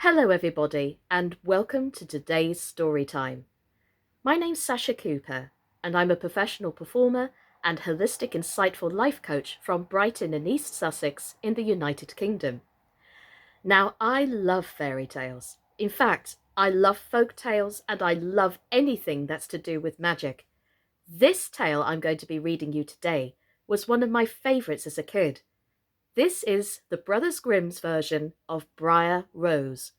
Hello everybody and welcome to today's story time. My name's Sascha Cooper and I'm a professional performer and holistic insightful life coach from Brighton in East Sussex in the United Kingdom. Now I love fairy tales. In fact, I love folk tales and I love anything that's to do with magic. This tale I'm going to be reading you today was one of my favourites as a kid. This is the Brothers Grimm's version of Briar Rose.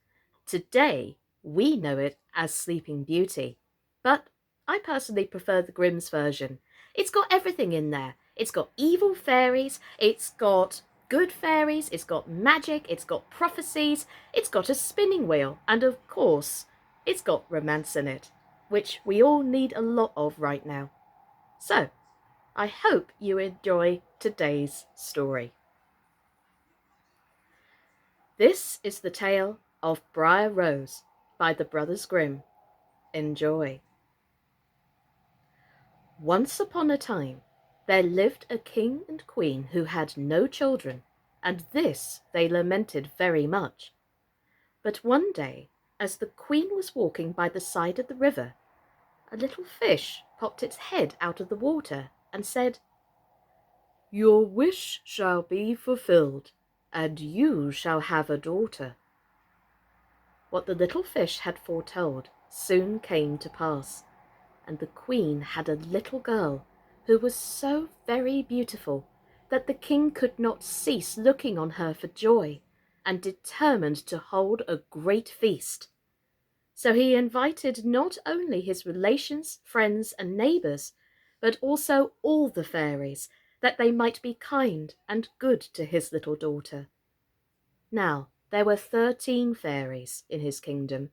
Today, we know it as Sleeping Beauty, but I personally prefer the Grimm's version. It's got everything in there. It's got evil fairies, it's got good fairies, it's got magic, it's got prophecies, it's got a spinning wheel, and of course, it's got romance in it, which we all need a lot of right now. So, I hope you enjoy today's story. This is the tale of Briar Rose by the Brothers Grimm. Enjoy. Once upon a time, there lived a king and queen who had no children, and this they lamented very much. But one day, as the queen was walking by the side of the river, a little fish popped its head out of the water and said, "Your wish shall be fulfilled, and you shall have a daughter." What the little fish had foretold soon came to pass, and the queen had a little girl who was so very beautiful that the king could not cease looking on her for joy, and determined to hold a great feast. So he invited not only his relations, friends, and neighbours, but also all the fairies, that they might be kind and good to his little daughter. Now, there were 13 fairies in his kingdom,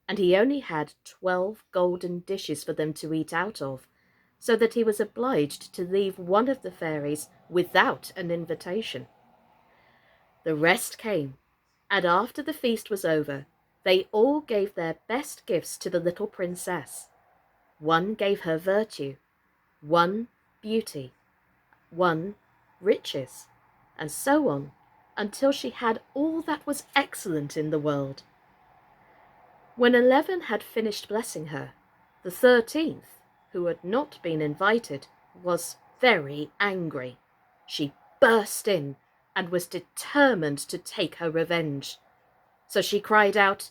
and he only had 12 golden dishes for them to eat out of, so that he was obliged to leave one of the fairies without an invitation. The rest came, and after the feast was over, they all gave their best gifts to the little princess. One gave her virtue, one beauty, one riches, and so on, until she had all that was excellent in the world. When 11 had finished blessing her, the 13th, who had not been invited, was very angry. She burst in and was determined to take her revenge. So she cried out,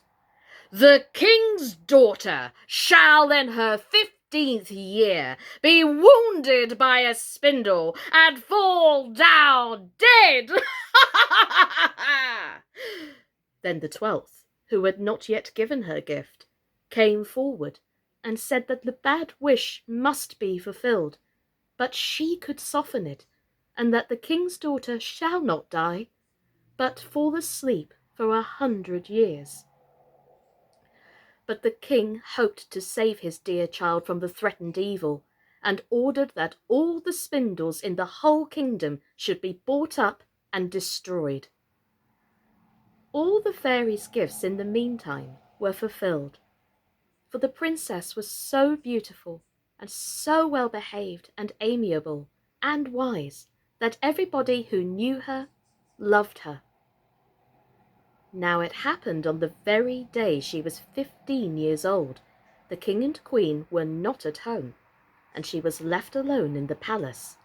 "The king's daughter shall in her 15th year be wounded by a spindle and fall down dead." Then the 12th, who had not yet given her gift, came forward and said that the bad wish must be fulfilled, but she could soften it, and that the king's daughter shall not die, but fall asleep for 100 years. But the king hoped to save his dear child from the threatened evil, and ordered that all the spindles in the whole kingdom should be bought up and destroyed. All the fairies' gifts in the meantime were fulfilled, for the princess was so beautiful and so well behaved and amiable and wise that everybody who knew her loved her. Now it happened on the very day she was 15 years old, the king and queen were not at home, and she was left alone in the palace.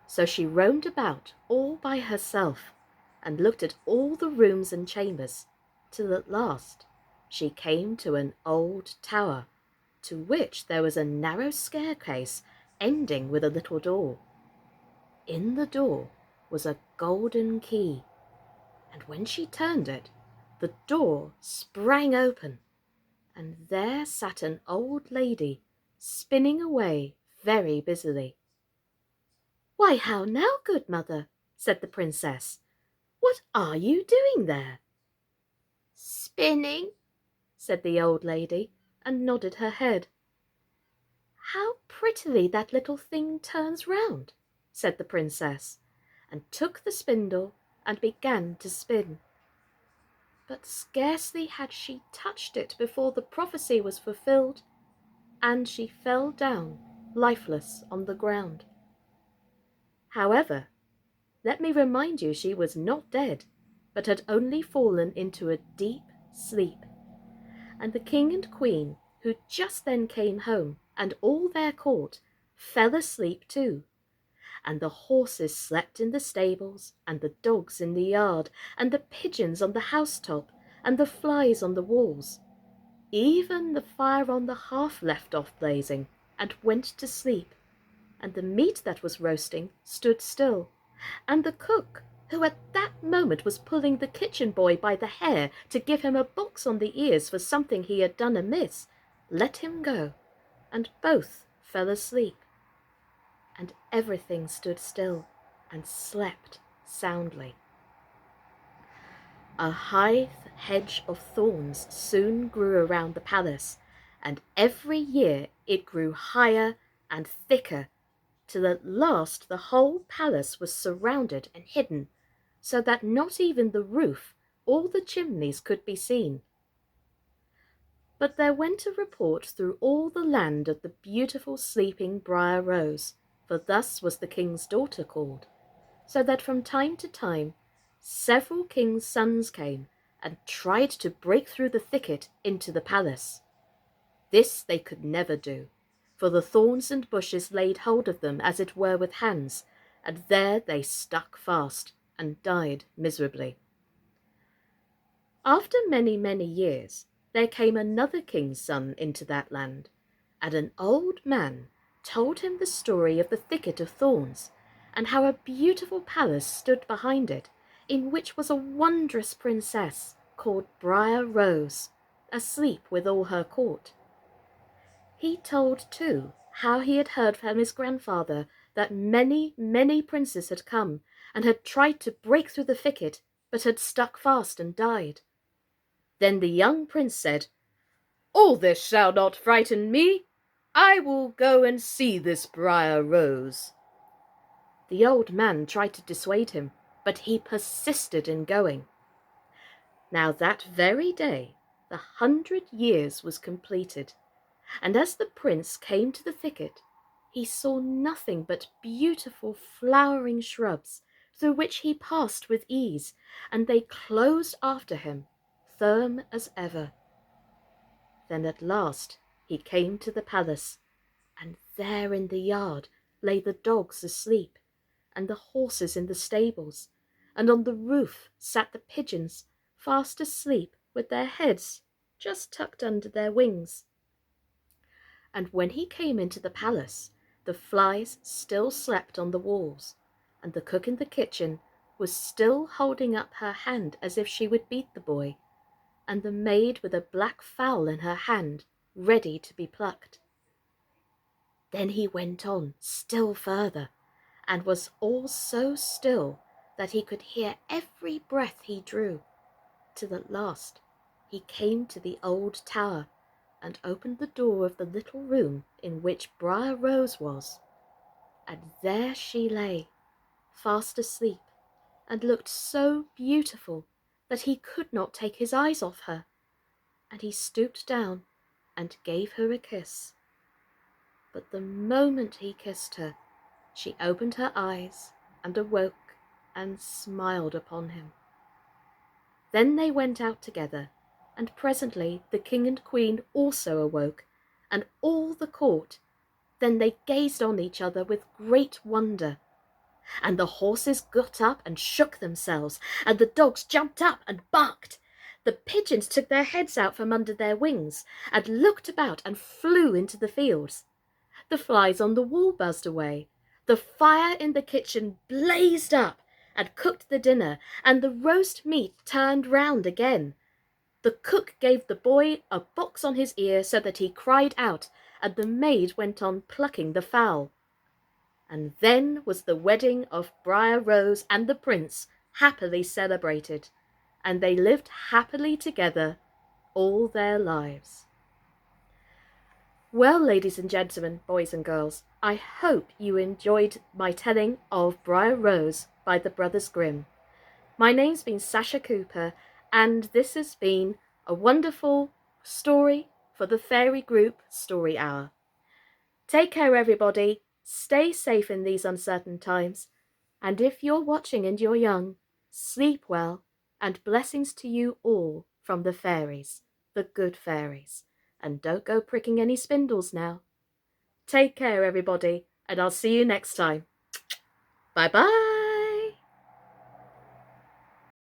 So she roamed about all by herself, and looked at all the rooms and chambers, till at last she came to an old tower, to which there was a narrow staircase ending with a little door. In the door was a golden key, and when she turned it, the door sprang open, and there sat an old lady spinning away very busily. "Why, how now, good mother?" said the princess. "What are you doing there?" "Spinning," said the old lady, and nodded her head. "How prettily that little thing turns round," said the princess, and took the spindle and began to spin. But scarcely had she touched it before the prophecy was fulfilled, and she fell down lifeless on the ground. However, let me remind you she was not dead, but had only fallen into a deep, sleep. And the king and queen, who just then came home, and all their court, fell asleep too. And the horses slept in the stables, and the dogs in the yard, and the pigeons on the housetop, and the flies on the walls. Even the fire on the hearth left off blazing, and went to sleep. And the meat that was roasting stood still. And the cook, who at that moment was pulling the kitchen boy by the hair to give him a box on the ears for something he had done amiss, let him go, and both fell asleep. And everything stood still and slept soundly. A high hedge of thorns soon grew around the palace, and every year it grew higher and thicker, till at last the whole palace was surrounded and hidden, so that not even the roof or the chimneys could be seen. But there went a report through all the land of the beautiful sleeping Briar Rose, for thus was the king's daughter called, so that from time to time several kings' sons came and tried to break through the thicket into the palace. This they could never do, for the thorns and bushes laid hold of them as it were with hands, and there they stuck fast and died miserably. After many, many years, there came another king's son into that land, and an old man told him the story of the thicket of thorns, and how a beautiful palace stood behind it, in which was a wondrous princess called Briar Rose, asleep with all her court. He told, too, how he had heard from his grandfather that many, many princes had come and had tried to break through the thicket, but had stuck fast and died. Then the young prince said, "All this shall not frighten me. I will go and see this Briar Rose." The old man tried to dissuade him, but he persisted in going. Now that very day 100 years was completed, and as the prince came to the thicket, he saw nothing but beautiful flowering shrubs, through which he passed with ease, and they closed after him, firm as ever. Then at last he came to the palace, and there in the yard lay the dogs asleep, and the horses in the stables, and on the roof sat the pigeons, fast asleep with their heads just tucked under their wings. And when he came into the palace, the flies still slept on the walls, and the cook in the kitchen was still holding up her hand as if she would beat the boy, and the maid with a black fowl in her hand, ready to be plucked. Then he went on still further, and was all so still that he could hear every breath he drew, till at last he came to the old tower, and opened the door of the little room in which Briar Rose was, and there she lay, fast asleep, and looked so beautiful that he could not take his eyes off her, and he stooped down and gave her a kiss. But the moment he kissed her, she opened her eyes and awoke and smiled upon him. Then they went out together, and presently the king and queen also awoke, and all the court. Then they gazed on each other with great wonder. And the horses got up and shook themselves, and the dogs jumped up and barked. The pigeons took their heads out from under their wings, and looked about and flew into the fields. The flies on the wall buzzed away. The fire in the kitchen blazed up and cooked the dinner, and the roast meat turned round again. The cook gave the boy a box on his ear so that he cried out, and the maid went on plucking the fowl. And then was the wedding of Briar Rose and the prince happily celebrated, and they lived happily together all their lives. Well, ladies and gentlemen, boys and girls, I hope you enjoyed my telling of Briar Rose by the Brothers Grimm. My name's been Sascha Cooper, and this has been a wonderful story for the Fairy Group Story Hour. Take care, everybody. Stay safe in these uncertain times. And if you're watching and you're young, sleep well, and blessings to you all from the fairies, the good fairies, and don't go pricking any spindles now. Take care, everybody, and I'll see you next time. Bye-bye.